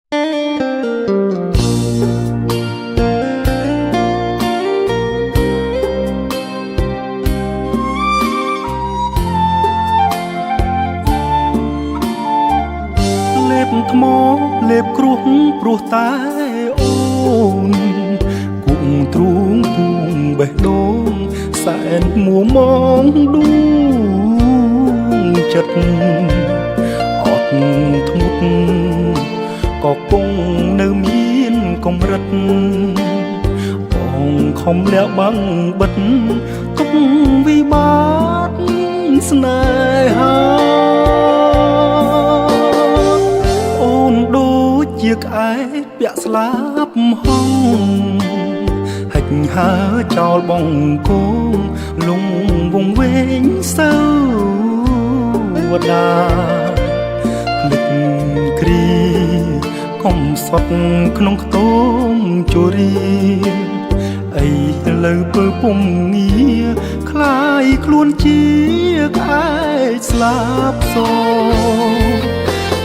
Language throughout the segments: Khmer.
លេបថ្មលេបគ្រោះព្រោះតែអូនគង់ទ្រូងពួងបេះដូងសែនមួមងដួងចិត្តអត់ធ្ងន់ក៏គង់នៅមានកម្រិតបងខំលះបង់បិទទុកវិបត្តិស្នេហាអូនដូចជាក្អែកពាក់ស្លាប់ហងហិចហើចោលបងគោលងវងវែងសៅវតាភ្លេចគ្រាកុំសត់ក្នុងខ្ទមជរាអីលើពើពុំងារคล้ายខ្លួនជាក្អែកស្លាប់សូ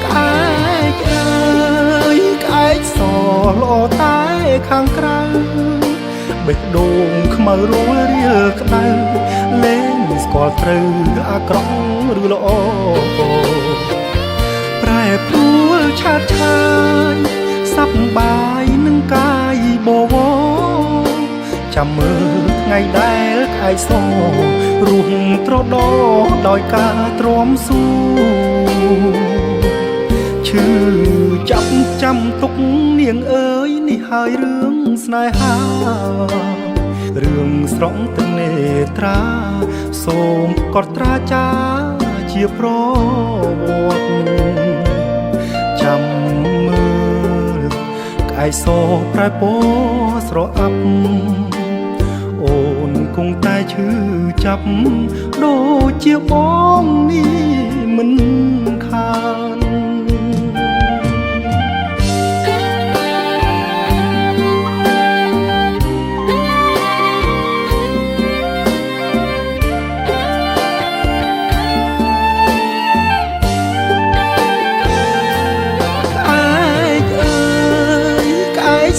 ក្អែកអើយក្អែកសល្អតែខាងក្រៅបេះដូងខ្មៅរលរៀលក្តៅលែងស្គាល់ត្រូវអាក្រក់ឬល្អប្រែប្រួលឆាតឆាយសប្បាយនឹងកាយបវរចាំមើលថ្ងៃដែលក្អែកសរស់ត្រដោដោយការទ្រាំស៊ូឈឺចាប់ចាំទុកនាងអើយនេះហើយរឿងស្នេហារឿងស្រង់ទឹកនេត្រាសូមកត់ត្រាចាជាប្រវត្តិចាំមើលក្អែកសប្រែពណ៌ស្រអាប់អូនគង់តែឈឺចាប់ដូចជាបងនេះមិនខាន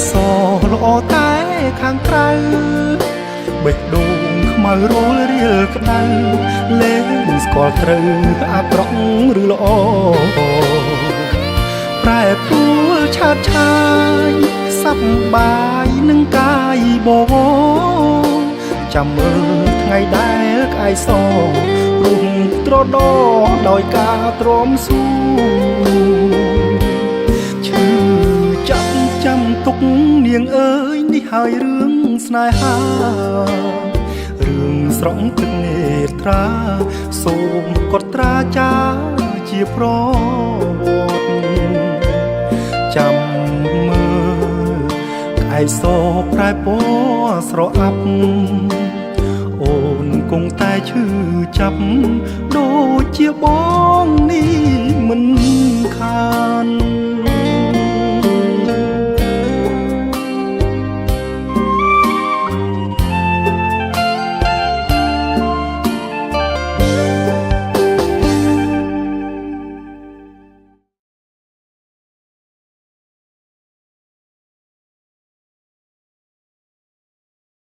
សល្អតែខាងក្រៅបេះដូងខ្មៅរលរៀលក្តៅលែងស្គាល់ត្រូវអាក្រក់ឬល្អប្រែប្រួលឆាតឆាយសប្បាយនឹងកាយបវរចាំមើលថ្ងៃដែលក្អែកសរស់ត្រដោដោយការទ្រាំស៊ូចាំទុកនាងអើយនេះហើយរឿងស្នេហារឿងស្រង់ទឹកនេត្រាសូមកត់ត្រាចាជាប្រវត្តិចាំមើលក្អែកសប្រែពណ៌ស្រអាប់អូនគង់តែឈឺចាប់ដូចជាបងនេះមិនខាន